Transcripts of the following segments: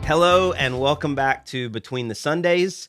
Hello and welcome back to Between the Sundays.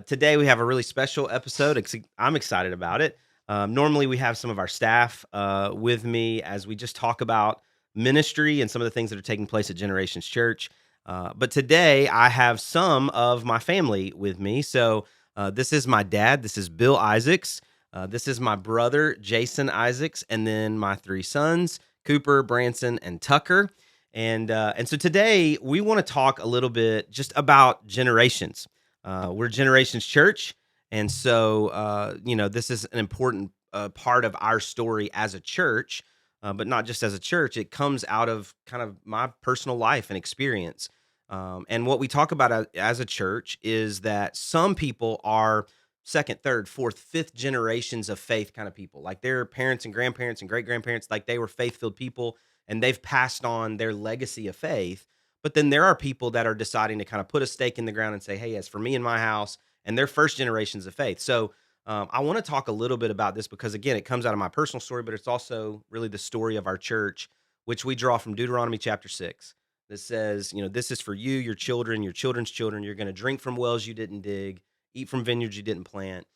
Today we have a really special episode. I'm excited about it. Normally we have some of our staff with me as we just talk about ministry and some of the things that are taking place at Generations Church. But today I have some of my family with me. So this is my dad. This is Bill Isaacs. This is my brother, Jason Isaacs, and then my three sons, Cooper, Branson, and Tucker. And so today we want to talk a little bit just about generations. We're Generations Church, and so this is an important part of our story as a church, but not just as a church. It comes out of kind of my personal life and experience. And what we talk about as a church is that some people are second, third, fourth, fifth generations of faith kind of people. Like their parents and grandparents and great grandparents, like they were faith-filled people and they've passed on their legacy of faith. But then there are people that are deciding to kind of put a stake in the ground and say, hey, as for me and my house, and they're first generations of faith. So I want to talk a little bit about this because, again, it comes out of my personal story, but it's also really the story of our church, which we draw from Deuteronomy chapter 6. That says, this is for you, your children, your children's children. You're going to drink from wells you didn't dig, eat from vineyards you didn't plant,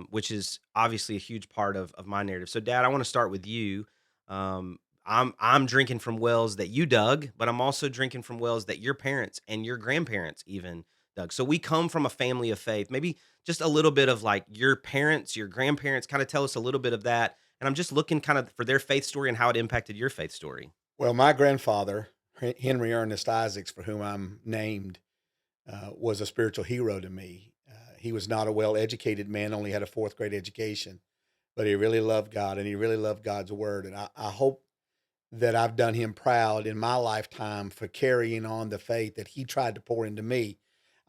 which is obviously a huge part of my narrative. So, Dad, I want to start with you. I'm drinking from wells that you dug, but I'm also drinking from wells that your parents and your grandparents even dug. So we come from a family of faith. Maybe just a little bit of like your parents, your grandparents, kind of tell us a little bit of that. And I'm just looking kind of for their faith story and how it impacted your faith story. Well, my grandfather, Henry Ernest Isaacs, for whom I'm named, was a spiritual hero to me. He was not a well-educated man, only had a fourth grade education, but he really loved God and he really loved God's word. And I hope that I've done him proud in my lifetime for carrying on the faith that he tried to pour into me.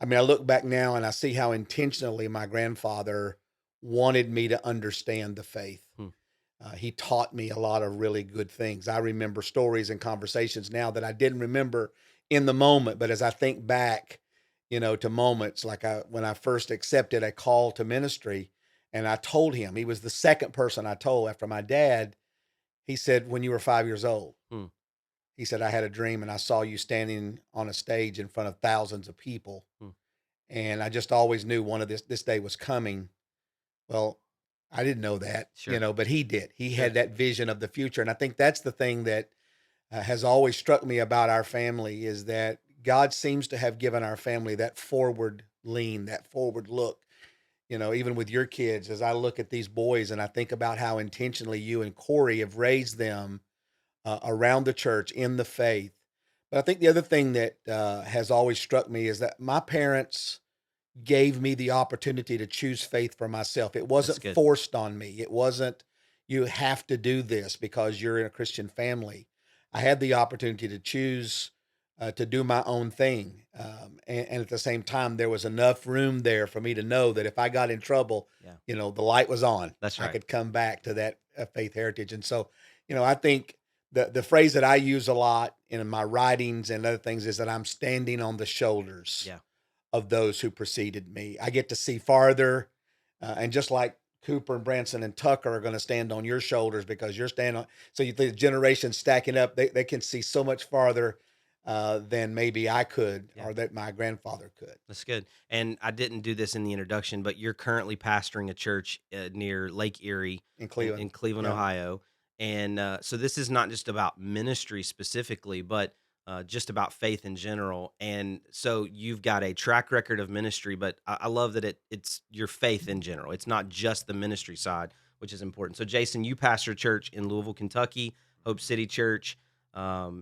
I mean, I look back now and I see how intentionally my grandfather wanted me to understand the faith. He taught me a lot of really good things. I remember stories and conversations now that I didn't remember in the moment, but as I think back, to moments like when I first accepted a call to ministry, and I told him, he was the second person I told after my dad. He said, when you were 5 years old, he said, I had a dream and I saw you standing on a stage in front of thousands of people. And I just always knew one of this day was coming. Well, I didn't know that, Sure. but he did. He Sure. had that vision of the future. And I think that's the thing that has always struck me about our family is that God seems to have given our family that forward lean, that forward look. Even with your kids, as I look at these boys and I think about how intentionally you and Corey have raised them around the church in the faith. But I think the other thing that has always struck me is that my parents gave me the opportunity to choose faith for myself. It That's wasn't good. forced on me. It wasn't, you have to do this because you're in a Christian family. I had the opportunity to choose to do my own thing. And at the same time, there was enough room there for me to know that if I got in trouble, Yeah. the light was on. That's I right. could come back to that faith heritage. And so, I think the phrase that I use a lot in my writings and other things is that I'm standing on the shoulders Yeah. of those who preceded me. I get to see farther. And just like Cooper and Branson and Tucker are going to stand on your shoulders because you're standing on, so the generations stacking up, they can see so much farther than maybe I could Yeah. or that my grandfather could. That's good. And I didn't do this in the introduction, but you're currently pastoring a church near Lake Erie In Cleveland. in Cleveland, Yeah. Ohio. And so this is not just about ministry specifically, but just about faith in general. And so you've got a track record of ministry, but I love that it's your faith in general. It's not just the ministry side, which is important. So Jason, you pastor a church in Louisville, Kentucky, Hope City Church.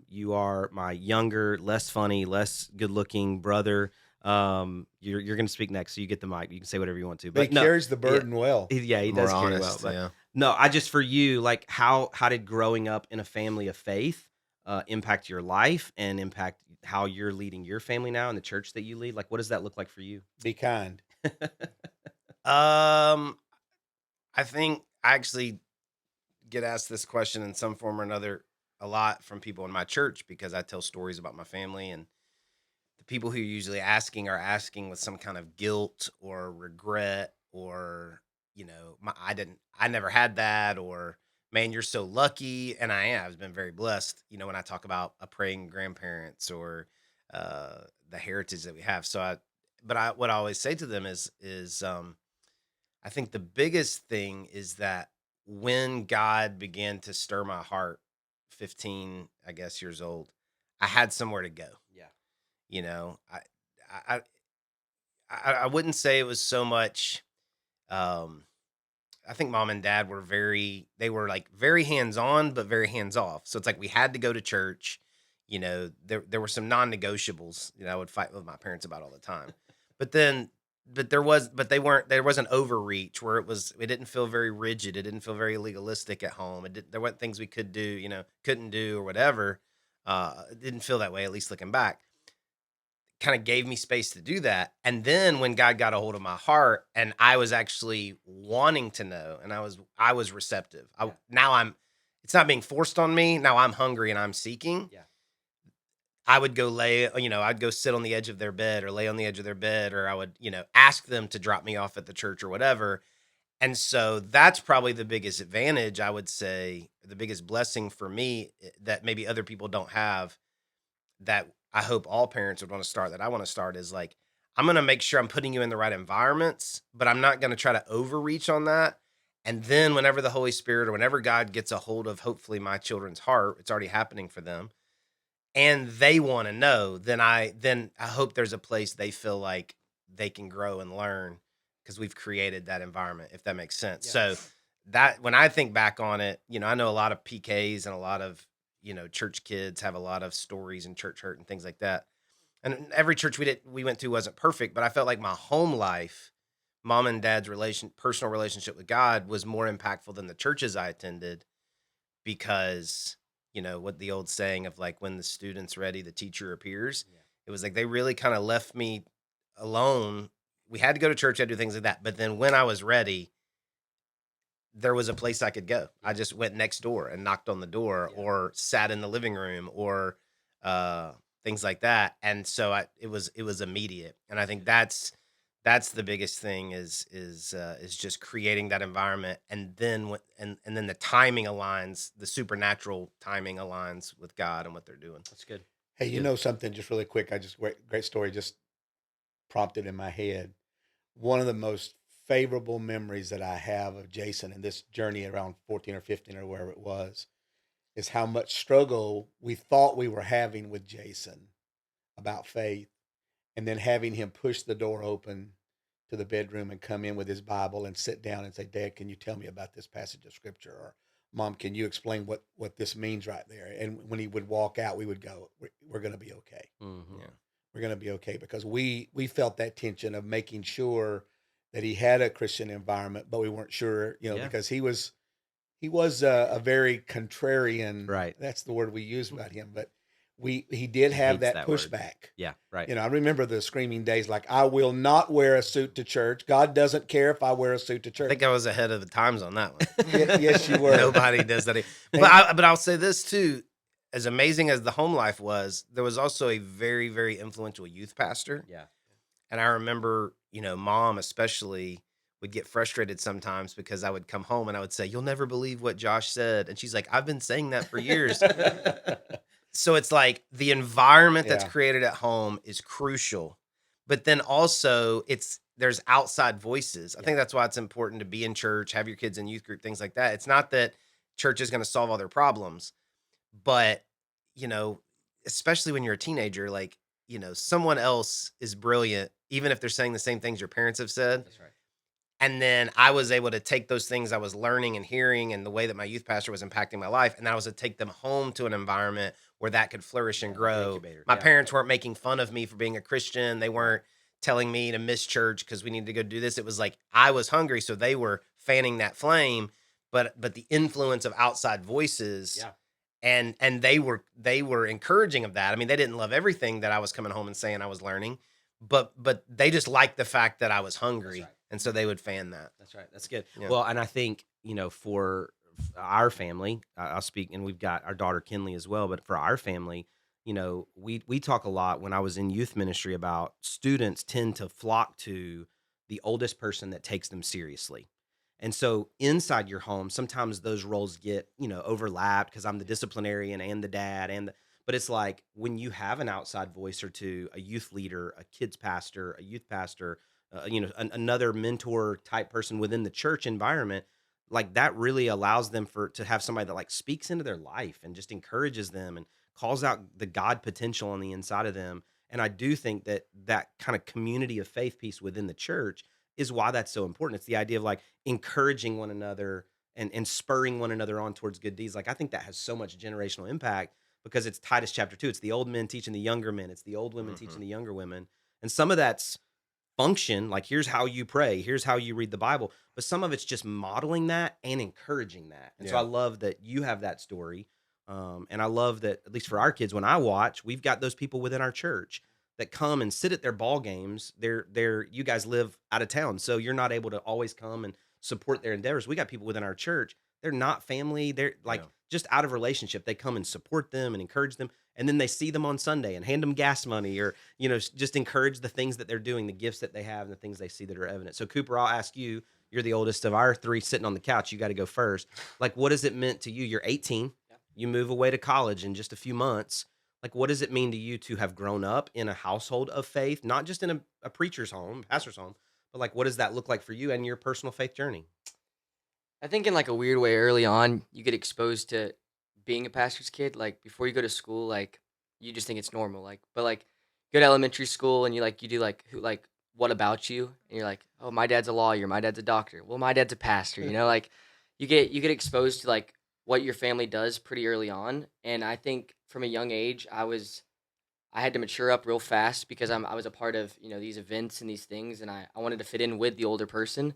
You are my younger, less funny, less good-looking brother. You're going to speak next, so you get the mic. You can say whatever you want to. But he But no, carries the yeah, burden well. he More does carry well. honest, But yeah. no, I just for you, like how did growing up in a family of faith impact your life and impact how you're leading your family now in the church that you lead? Like, what does that look like for you? Be kind. Um, I think I actually get asked this question in some form or another a lot from people in my church because I tell stories about my family, and the people who are usually asking are asking with some kind of guilt or regret or I never had that, or man, you're so lucky. And I am. I've been very blessed. When I talk about a praying grandparents or the heritage that we have. What I always say to them is I think the biggest thing is that when God began to stir my heart, 15, I guess, years old, I had somewhere to go. Yeah. You know, I, I wouldn't say it was so much. Um, I think mom and dad were they were like very hands on, but very hands off. So it's like we had to go to church. You know, there were some non negotiables. You know, I would fight with my parents about all the time. But then, but there was an overreach where it didn't feel very rigid. It didn't feel very legalistic at home. There weren't things we could do, couldn't do or whatever. It didn't feel that way, at least looking back. Kind of gave me space to do that. And then when God got a hold of my heart and I was actually wanting to know and I was receptive. It's not being forced on me. Now I'm hungry and I'm seeking. Yeah. I would go I'd go sit on the edge of their bed or lay on the edge of their bed, or I would, ask them to drop me off at the church or whatever. And so that's probably the biggest advantage, I would say, the biggest blessing for me that maybe other people don't have, that I hope all parents would want to start, that I want to start, is like, I'm going to make sure I'm putting you in the right environments, but I'm not going to try to overreach on that. And then whenever the Holy Spirit or whenever God gets a hold of, hopefully, my children's heart, it's already happening for them, and they want to know, then I hope there's a place they feel like they can grow and learn, because we've created that environment, if that makes sense. Yeah. So that when I think back on it, I know a lot of PKs and a lot of, church kids have a lot of stories and church hurt and things like that. And every church we went to wasn't perfect, but I felt like my home life, mom and dad's personal relationship with God, was more impactful than the churches I attended, because what the old saying of like, when the student's ready, the teacher appears. Yeah. It was like they really kind of left me alone. We had to go to church, I had to do things like that. But then when I was ready, there was a place I could go. I just went next door and knocked on the door, or sat in the living room, or things like that. And so it was immediate. And I think that's the biggest thing is just creating that environment. And then and then the timing aligns, the supernatural timing aligns with God and what they're doing. That's good. Hey, you know something, just really quick, great story just prompted in my head. One of the most favorable memories that I have of Jason and this journey around 14 or 15 or wherever it was, is how much struggle we thought we were having with Jason about faith, and then having him push the door open to the bedroom and come in with his Bible and sit down and say, Dad, can you tell me about this passage of scripture? Or Mom, can you explain what this means right there? And when he would walk out, we would go, we're going to be okay. Mm-hmm. Yeah. We're going to be okay, because we felt that tension of making sure that he had a Christian environment, but we weren't sure, because he was a very contrarian. Right. That's the word we use about him. But he did have that pushback. Yeah. Right. I remember the screaming days, like, I will not wear a suit to church. God doesn't care if I wear a suit to I church. think I was ahead of the times on that one. Yes, you were. Nobody does that. But I'll say this too. As amazing as the home life was, there was also a very, very influential youth pastor. Yeah. And I remember, Mom especially would get frustrated sometimes because I would come home and I would say, "You'll never believe what Josh said." And she's like, "I've been saying that for years." So it's like the environment that's created at home is crucial. But then also there's outside voices. I think that's why it's important to be in church, have your kids in youth group, things like that. It's not that church is going to solve all their problems, but, especially when you're a teenager, like, someone else is brilliant, even if they're saying the same things your parents have said. That's right. And then I was able to take those things I was learning and hearing and the way that my youth pastor was impacting my life, and I was to take them home to an environment where that could flourish and grow. My parents weren't making fun of me for being a Christian. They weren't telling me to miss church because we need to go do this. It was like I was hungry, so they were fanning that flame. But the influence of outside voices, and they were encouraging of that. I mean, they didn't love everything that I was coming home and saying I was learning, but they just liked the fact that I was hungry. Right. And so they would fan that. That's right. That's good. Yeah. Well, and I think, for our family, I'll speak, and we've got our daughter Kinley as well, but for our family, we talk a lot when I was in youth ministry about students tend to flock to the oldest person that takes them seriously. And so inside your home, sometimes those roles get, overlapped because I'm the disciplinarian and the dad But it's like when you have an outside voice or two, a youth leader, a kids pastor, a youth pastor, another mentor type person within the church environment, like that really allows them to have somebody that like speaks into their life and just encourages them and calls out the God potential on the inside of them. And I do think that that kind of community of faith piece within the church is why that's so important. It's the idea of like encouraging one another and spurring one another on towards good deeds. Like I think that has so much generational impact because it's Titus chapter 2. It's the old men teaching the younger men. It's the old women Mhm. teaching the younger women. And some of that's function, like here's how you pray, here's how you read the Bible, but some of it's just modeling that and encouraging that. And so I Yeah. love that you have that story. And I love that at least for our kids, when I watch, we've got those people within our church that come and sit at their ball games. You guys live out of town, so you're not able to always come and support their endeavors. We got people within our church. They're not family. They're like Yeah. just out of relationship. They come and support them and encourage them. And then they see them on Sunday and hand them gas money or, just encourage the things that they're doing, the gifts that they have and the things they see that are evident. So Cooper, I'll ask you, you're the oldest of our three sitting on the couch. You got to go first. Like, what has it meant to you? You're 18. Yeah. You move away to college in just a few months. Like, what does it mean to you to have grown up in a household of faith, not just in a preacher's home, pastor's home, but like, what does that look like for you and your personal faith journey? I think in like a weird way early on, you get exposed to being a pastor's kid. Like before you go to school, like you just think it's normal. But like go to elementary school and you do like what about you? And you're like, oh, my dad's a lawyer, my dad's a doctor. Well, my dad's a pastor. Like you get exposed to like what your family does pretty early on. And I think from a young age, I had to mature up real fast because I was a part of these events and these things, and I wanted to fit in with the older person.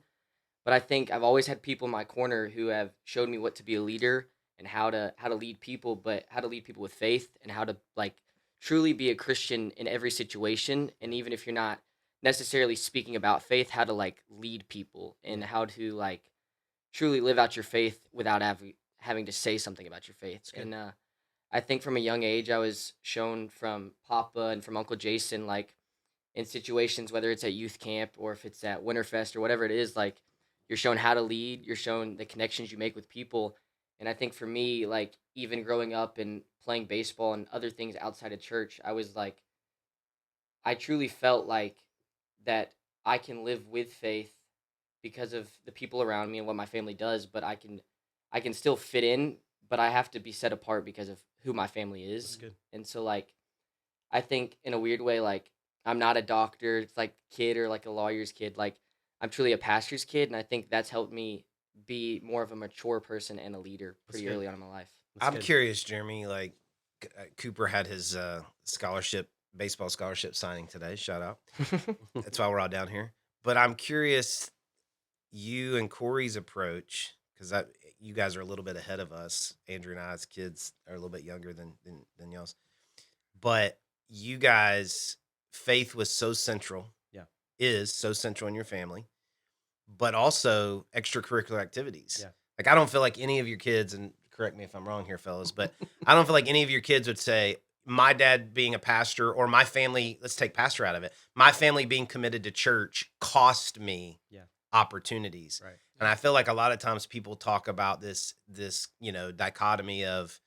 But I think I've always had people in my corner who have showed me what to be a leader and how to lead people, but how to lead people with faith and how to like truly be a Christian in every situation. And even if you're not necessarily speaking about faith, how to like lead people and how to like truly live out your faith without having to say something about your faith. good. And I think from a young age, I was shown from Papa and from Uncle Jason, like in situations, whether it's at youth camp or if it's at Winterfest or whatever it is, like you're shown how to lead, you're shown the connections you make with people. And I think for me, like even growing up and playing baseball and other things outside of church, I was like, I truly felt like that I can live with faith because of the people around me and what my family does, but I can still fit in, but I have to be set apart because of who my family That's is. good. And so like I think in a weird way, like I'm not a doctor, like kid or like a lawyer's kid. Like I'm truly a pastor's kid, and I think that's helped me be more of a mature person and a leader That's pretty good. early on in my life. That's I'm good. curious, Jeremy. Like Cooper had his baseball scholarship signing today. Shout out. That's why we're all down here. But I'm curious, you and Corey's approach, because you guys are a little bit ahead of us. Andrew and I's kids are a little bit younger than y'all's. But you guys, faith was so central. Yeah. Is so central in your family, but also extracurricular activities. Yeah. Like I don't feel like any of your kids, and correct me if I'm wrong here, fellas, but I don't feel like any of your kids would say, my dad being a pastor or my family, let's take pastor out of it. My family being committed to church cost me Yeah. opportunities. Right. And I feel like a lot of times people talk about this dichotomy of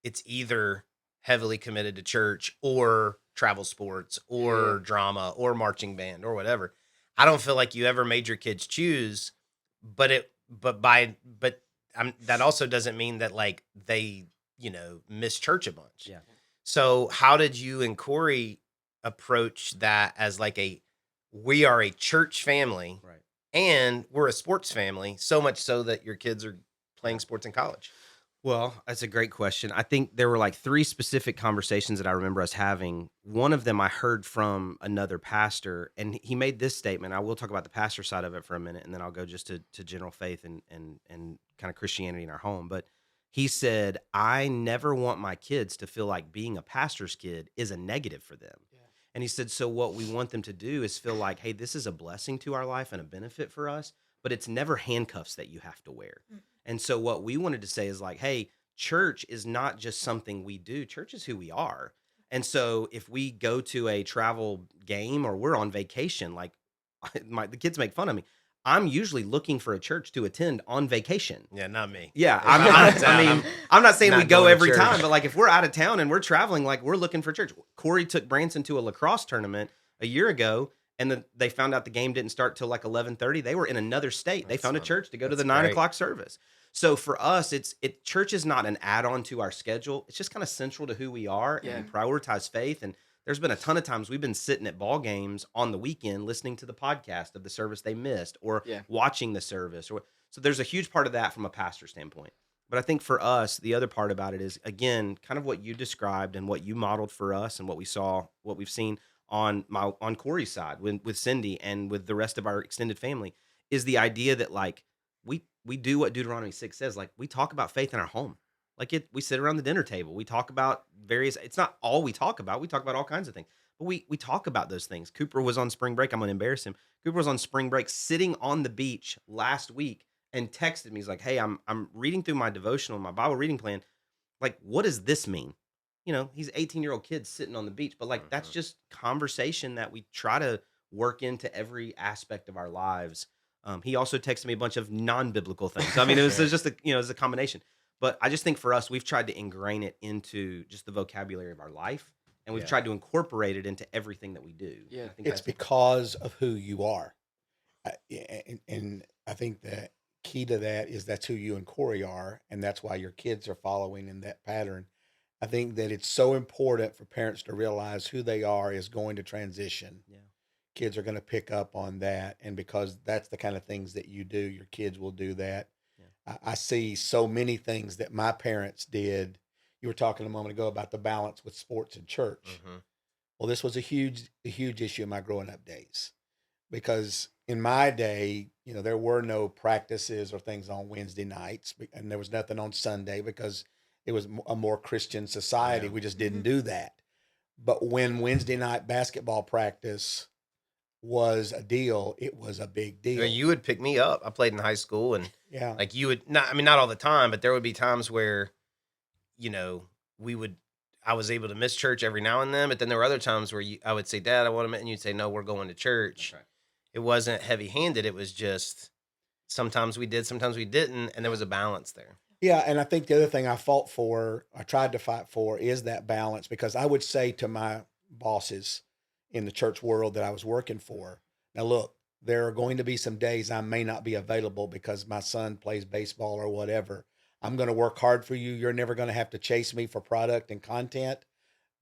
it's either heavily committed to church or travel sports or drama or marching band or whatever. I don't feel like you ever made your kids choose, but that also doesn't mean that like they, miss church a bunch. Yeah. So how did you and Corey approach that as like we are a church family Right. and we're a sports family, so much so that your kids are playing sports in college? Well, that's a great question. I think there were like three specific conversations that I remember us having. One of them I heard from another pastor, and he made this statement. I will talk about the pastor side of it for a minute, and then I'll go just to general faith and kind of Christianity in our home. But he said, I never want my kids to feel like being a pastor's kid is a negative for them. Yeah. And he said, so what we want them to do is feel like, hey, this is a blessing to our life and a benefit for us, but it's never handcuffs that you have to wear. And so what we wanted to say is like, hey, church is not just something we do. Church is who we are. And so if we go to a travel game or we're on vacation, like the kids make fun of me. I'm usually looking for a church to attend on vacation. Yeah, not me. Yeah, If I'm out of town, I mean, I'm not saying we not go going to every church. time, but like if we're out of town and we're traveling, like we're looking for church. Corey took Branson to a lacrosse tournament a year ago, and they found out the game didn't start till like 11:30. They were in another state. They That's found a fun. church to go to That's the 9 great. o'clock service. So for us, church is not an add-on to our schedule. It's just kind of central to who we are, and Yeah. we prioritize faith. And there's been a ton of times we've been sitting at ball games on the weekend listening to the podcast of the service they missed, or Yeah. watching the service. So there's a huge part of that from a pastor standpoint. But I think for us, the other part about it is, again, kind of what you described and what you modeled for us, and what we've seen on Corey's side with Cindy and with the rest of our extended family, is the idea that like we do what Deuteronomy 6 says. Like, we talk about faith in our home. Like, we sit around the dinner table. We talk about various. It's not all we talk about. We talk about all kinds of things. But we talk about those things. Cooper was on spring break. I'm going to embarrass him. Cooper was on spring break sitting on the beach last week and texted me. He's like, "Hey, I'm reading through my devotional, my Bible reading plan. Like, what does this mean?" He's 18-year-old kid sitting on the beach, but like that's just conversation that we try to work into every aspect of our lives. He also texted me a bunch of non-biblical things. I mean, it was just it was a combination. But I just think for us, we've tried to ingrain it into just the vocabulary of our life, and we've tried to incorporate it into everything that we do. Yeah. I think It's that's because of who you are. And I think the key to that is that's who you and Corey are, and that's why your kids are following in that pattern. I think that it's so important for parents to realize who they are is going to transition. Yeah. Kids are going to pick up on that, and because that's the kind of things that you do, your kids will do that. Yeah. I see so many things that my parents did. You were talking a moment ago about the balance with sports and church. Mhm. Well, this was a huge issue in my growing up days, because in my day, there were no practices or things on Wednesday nights, and there was nothing on Sunday because it was a more Christian society. Yeah. We just didn't do that. But when Wednesday night basketball practice was a deal, it was a big deal. You would pick me up. I played in high school, and Yeah. like you would not. I mean, not all the time, but there would be times where, I was able to miss church every now and then. But then there were other times where I would say, "Dad, I want to," and you'd say, "No, we're going to church." That's right. It wasn't heavy-handed. It was just sometimes we did, sometimes we didn't, and there was a balance there. Yeah, and I think the other thing I tried to fight for, is that balance, because I would say to my bosses in the church world that I was working for, now look, there are going to be some days I may not be available because my son plays baseball or whatever. I'm going to work hard for you. You're never going to have to chase me for product and content,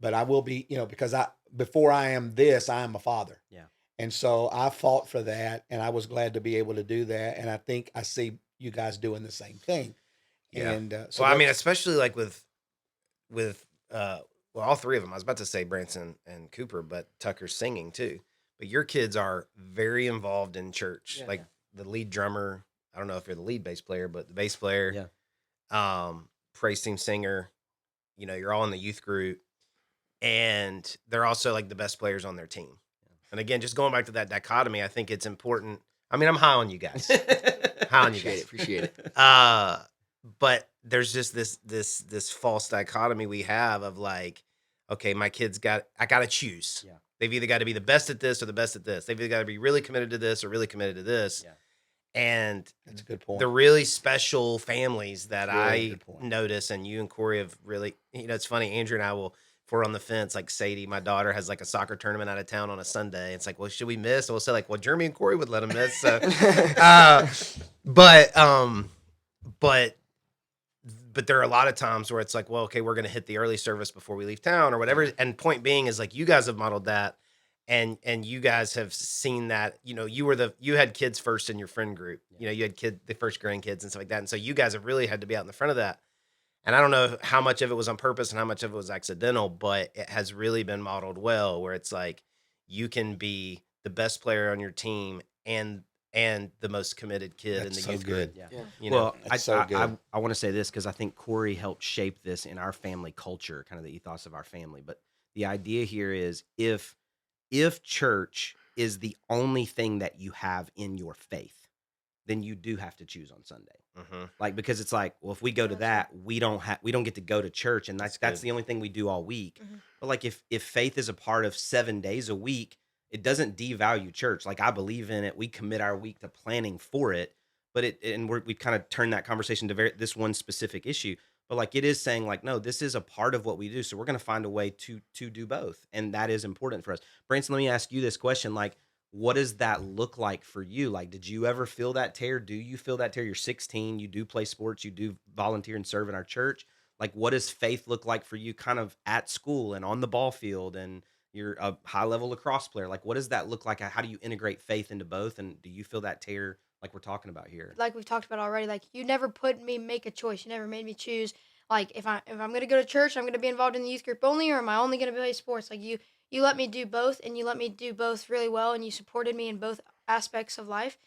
but I will be, because before I am this, I am a father. Yeah. And so I fought for that, and I was glad to be able to do that. And I think I see you guys doing the same thing. Yeah. And Well, I mean, especially like with all three of them. I was about to say Branson and Cooper, but Tucker's singing too. But your kids are very involved in church. Yeah. Like the lead drummer, I don't know if you're the lead bass player, but the bass player, praise team singer, you're all in the youth group, and they're also like the best players on their team. And again, just going back to that dichotomy, I think it's important. I mean, I'm high on you guys. High on you guys. Appreciate it. But there's just this false dichotomy we have of like, okay, my kids I gotta choose. Yeah. They've either got to be the best at this or the best at this. They've either got to be really committed to this or really committed to this. Yeah. And that's a good point. the really special families that Really I good point. notice, and you and Corey have really, it's funny, Andrew and I if we're on the fence, like Sadie, my daughter, has like a soccer tournament out of town on a Sunday. It's like, well, should we miss? And we'll say like, well, Jeremy and Corey would let them miss. So, but there are a lot of times where it's like, well, okay, we're going to hit the early service before we leave town or whatever. And point being is like, you guys have modeled that, and you guys have seen that, you had kids first in your friend group, you had the first grandkids and stuff like that. And so you guys have really had to be out in the front of that. And I don't know how much of it was on purpose and how much of it was accidental, but it has really been modeled well, where it's like, you can be the best player on your team and the most committed kid That's in the so youth good. group. Yeah. Well, That's so good. I want to say this because I think Corey helped shape this in our family culture, kind of the ethos of our family. But the idea here is if church is the only thing that you have in your faith, then you do have to choose on Sunday. Mm-hmm. Like, because it's like, well, if we go to that, we don't get to go to church, and that's good. the only thing we do all week. Mhm. But like, if faith is a part of 7 days a week, it doesn't devalue church. Like I believe in it. We commit our week to planning for it, but we've kind of turned that conversation to this one specific issue. But like it is saying like, no, this is a part of what we do. So we're going to find a way to do both. And that is important for us. Branson, let me ask you this question. Like, what does that look like for you? Like, did you ever feel that tear? Do you feel that tear? You're 16, you do play sports, you do volunteer and serve in our church. Like, what does faith look like for you kind of at school and on the ball field? And you're a high level lacrosse player. Like, what does that look like? How do you integrate faith into both? And do you feel that tear like we're talking about here? Like we've talked about already, like you never put me make a choice. You never made me choose. Like if I'm gonna go to church, I'm gonna be involved in the youth group only, or am I only gonna play sports? Like you let me do both, and you let me do both really well, and you supported me in both aspects of life.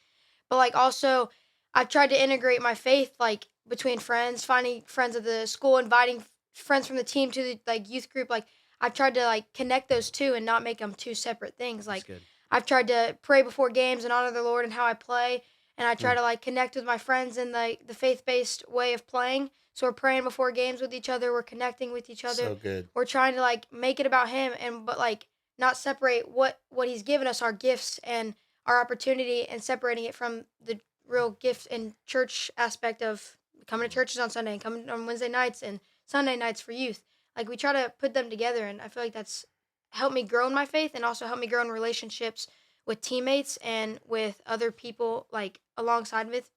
But like also, I've tried to integrate my faith like between friends, finding friends at the school, inviting friends from the team to the like youth group. Like I've tried to like connect those two and not make them two separate things. That's Like good. I've tried to pray before games and honor the Lord and how I play, and I try Hmm. to like connect with my friends in the faith based way of playing. So we're praying before games with each other. We're connecting with each other. So good. We're trying to like make it about Him, and but like not separate what He's given us, our gifts and our opportunity, and separating it from the real gift and church aspect of coming to churches on Sunday and coming on Wednesday nights and Sunday nights for youth. Like we try to put them together, and I feel like that's helped me grow in my faith and also helped me grow in relationships with teammates and with other people like alongside with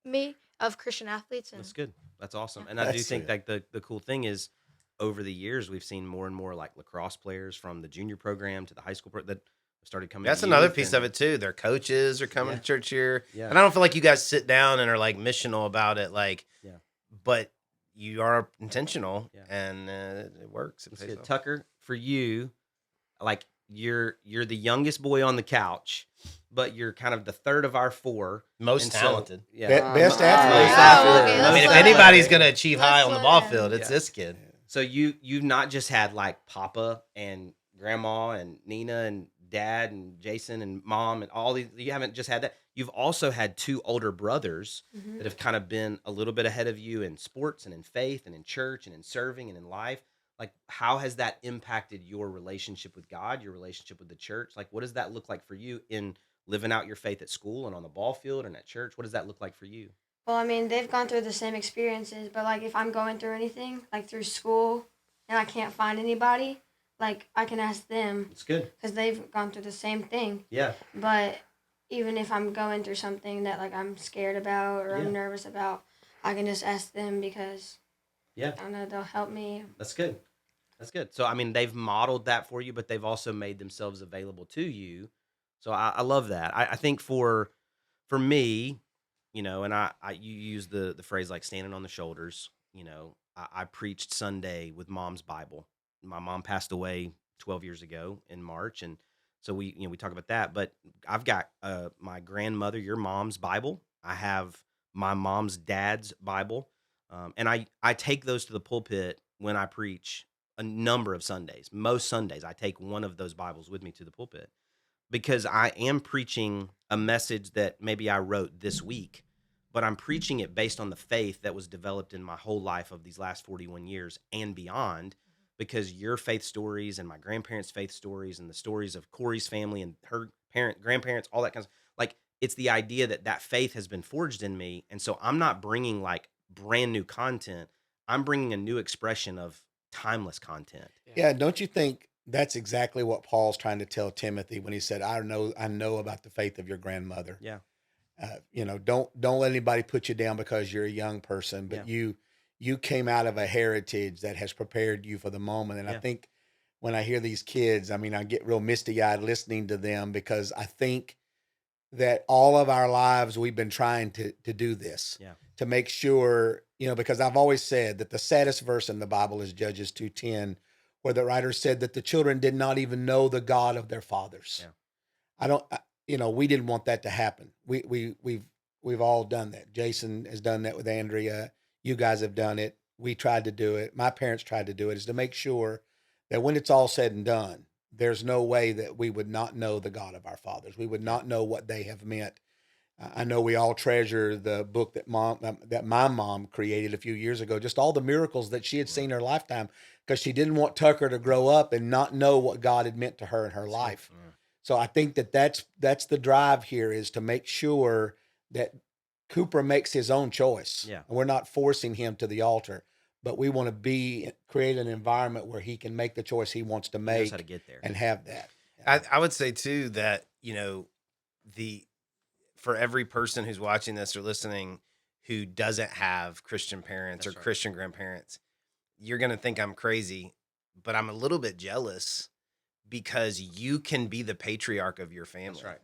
me of Christian athletes. And That's good. That's awesome. Yeah. And I do That's think it. like the cool thing is over the years we've seen more and more like lacrosse players from the junior program to the high school that started coming. That's to another youth piece and- of it too. Their coaches are coming Yeah. to church here, Yeah. and I don't feel like you guys sit down and are like missional about it. Like, Yeah. but you are intentional, Yeah. and it works. It That's pays good. off. Tucker, for you, like you're the youngest boy on the couch, but you're kind of the third of our four. Most And so- talented. Yeah. Best Oh, athlete. Most okay, athlete. I mean, if let's slow anybody's down. going to achieve Let's high on the slow ball down. field, it's Yeah. this kid. So you've not just had like Papa and Grandma and Nina and Dad and Jason and Mom and all these. You haven't just had that. You've also had two older brothers Mhm. that have kind of been a little bit ahead of you in sports and in faith and in church and in serving and in life. Like, how has that impacted your relationship with God, your relationship with the church? Like, what does that look like for you in living out your faith at school and on the ball field and at church? What does that look like for you? Well, I mean, they've gone through the same experiences, but like if I'm going through anything, like through school, and I can't find anybody, like I can ask them It's good. because they've gone through the same thing. Yeah. But even if I'm going through something that like I'm scared about or Yeah. I'm nervous about, I can just ask them because Yeah. I know they'll help me. That's good. That's good. So, I mean, they've modeled that for you, but they've also made themselves available to you. So I love that. I think for me, you know, and you use the phrase like standing on the shoulders. You know, I preached Sunday with Mom's Bible. My mom passed away 12 years ago in March, and so we talk about that. But I've got my grandmother, your mom's Bible. I have my mom's dad's Bible, and I take those to the pulpit when I preach a number of Sundays. Most Sundays, I take one of those Bibles with me to the pulpit because I am preaching a message that maybe I wrote this week, but I'm preaching it based on the faith that was developed in my whole life of these last 41 years and beyond. Because your faith stories and my grandparents' faith stories and the stories of Corey's family and her grandparents, all that kind of like, it's the idea that that faith has been forged in me. And so I'm not bringing like brand new content. I'm bringing a new expression of timeless content. Yeah, don't you think that's exactly what Paul's trying to tell Timothy when he said, I know about the faith of your grandmother. Yeah. Don't let anybody put you down because you're a young person, but you came out of a heritage that has prepared you for the moment. And I Yeah. think when I hear these kids, I mean, I get real misty-eyed listening to them because I think that all of our lives we've been trying to do this. Yeah. To make sure, because I've always said that the saddest verse in the Bible is Judges 2:10, where the writer said that the children did not even know the God of their fathers. Yeah. We didn't want that to happen. We've all done that. Jason has done that with Andrea. You guys have done it. We tried to do it. My parents tried to do it, is to make sure that when it's all said and done, there's no way that we would not know the God of our fathers. We would not know what they have meant. I know we all treasure the book that my mom created a few years ago, just all the miracles that she had seen in her lifetime, because she didn't want Tucker to grow up and not know what God had meant to her in her life. So I think that that's the drive here, is to make sure that Cooper makes his own choice. Yeah. And we're not forcing him to the altar, but we want to create an environment where he can make the choice he wants to He knows how make to get there. and have that. I would say too that, for every person who's watching this or listening who doesn't have Christian parents That's or right. Christian grandparents, you're going to think I'm crazy, but I'm a little bit jealous because you can be the patriarch of your family. That's right.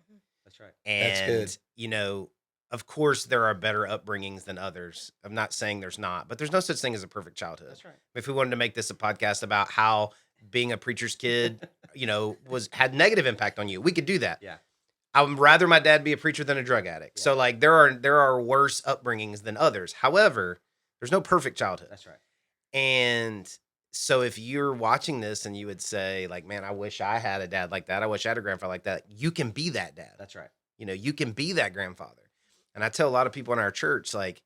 That's right. That's And, good. of course, there are better upbringings than others. I'm not saying there's not, but there's no such thing as a perfect childhood. That's right. If we wanted to make this a podcast about how being a preacher's kid, had negative impact on you, we could do that. Yeah. I would rather my dad be a preacher than a drug addict. Yeah. So like there are worse upbringings than others. However, there's no perfect childhood. That's right. And so if you're watching this and you would say like, man, I wish I had a dad like that. I wish I had a grandfather like that. You can be that dad. That's right. You can be that grandfather. And I tell a lot of people in our church, like,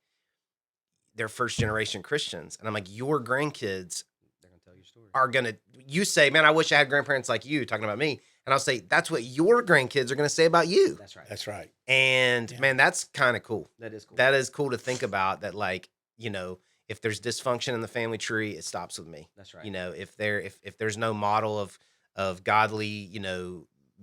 they're first generation Christians. And I'm like, your grandkids They're going to tell your story. are going to, you say, man, I wish I had grandparents like you, talking about me. And I'll say, that's what your grandkids are going to say about you. That's right. That's right. And Yeah. man, that's kind of cool. That is cool. That is cool to think about that. Like, if there's dysfunction in the family tree, it stops with me. That's right. If there's no model of godly,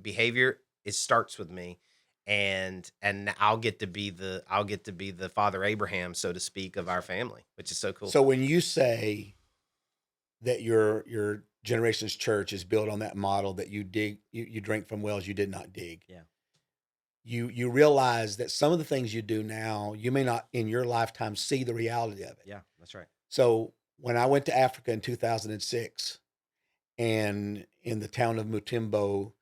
behavior, it starts with me. And I'll get to be the Father Abraham, so to speak, of our family, which is so cool. So when you say that your generation's church is built on that model that you drink from wells you did not dig. Yeah. You realize that some of the things you do now, you may not in your lifetime see the reality of it. Yeah, that's right. So when I went to Africa in 2006 and in the town of Mutimbo,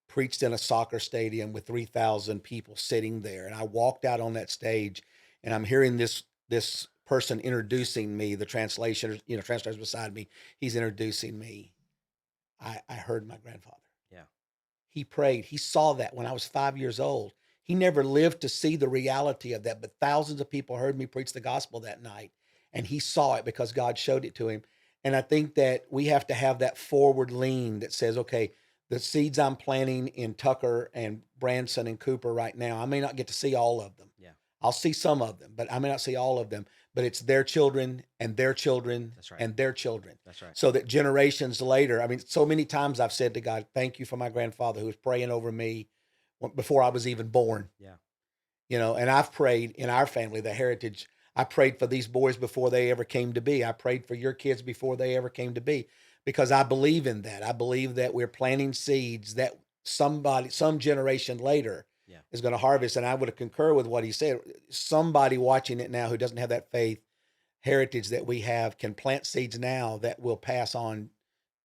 preached in a soccer stadium with 3,000 people sitting there, and I walked out on that stage and I'm hearing this person introducing me, the translator beside me, he's introducing me. I heard my grandfather. Yeah. He prayed. He saw that when I was 5 years old. He never lived to see the reality of that, but thousands of people heard me preach the gospel that night, and he saw it because God showed it to him. And I think that we have to have that forward lean that says, okay, the seeds I'm planting in Tucker and Branson and Cooper right now, I may not get to see all of them. Yeah. I'll see some of them, but I may not see all of them. But it's their children and their children That's right. and their children. That's right. So that generations later, I mean, so many times I've said to God, thank you for my grandfather who was praying over me before I was even born. Yeah. And I've prayed in our family, the heritage. I prayed for these boys before they ever came to be. I prayed for your kids before they ever came to be, because I believe in that. I believe that we're planting seeds that some generation later Yeah. is going to harvest. And I would concur with what he said. Somebody watching it now who doesn't have that faith heritage that we have can plant seeds now that will pass on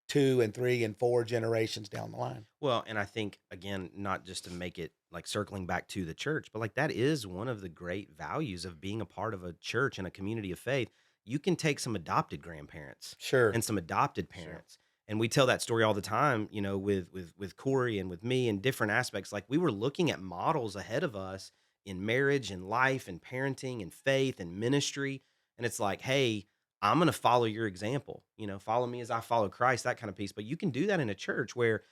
2 and 3 and 4 generations down the line. Well, and I think, again, not just to make it like circling back to the church, but like that is one of the great values of being a part of a church and a community of faith. You can take some adopted grandparents Sure. and some adopted parents. And we tell that story all the time, with Corey and with me and different aspects. Like we were looking at models ahead of us in marriage and life and parenting and faith and ministry. And it's like, hey, I'm going to follow your example, follow me as I follow Christ, that kind of piece. But you can do that in a church where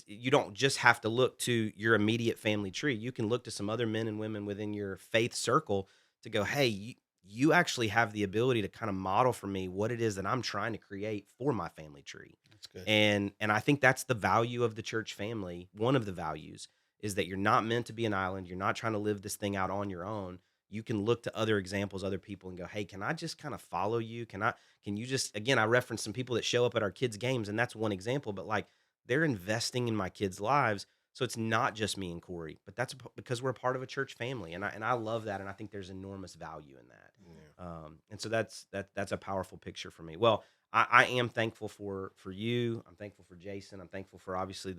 you don't just have to look to your immediate family tree. You can look to some other men and women within your faith circle to go, hey, you actually have the ability to kind of model for me what it is that I'm trying to create for my family tree. That's good. And I think that's the value of the church family. One of the values is that you're not meant to be an island. You're not trying to live this thing out on your own. You can look to other examples, other people, and go, hey, can I just kind of follow you? Can you just, again, I referenced some people that show up at our kids' games, and that's one example, but like they're investing in my kids' lives. So it's not just me and Corey, but that's because we're a part of a church family. And I love that. And I think there's enormous value in that. Yeah. And so that's a powerful picture for me. Well, I am thankful for you. I'm thankful for Jason. I'm thankful for obviously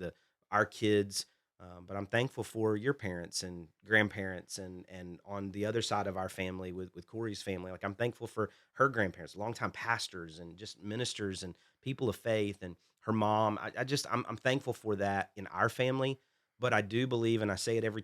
our kids. But I'm thankful for your parents and grandparents and on the other side of our family with Corey's family. Like I'm thankful for her grandparents, longtime pastors and just ministers and people of faith, and her mom. I'm thankful for that in our family. But I do believe, and I say it every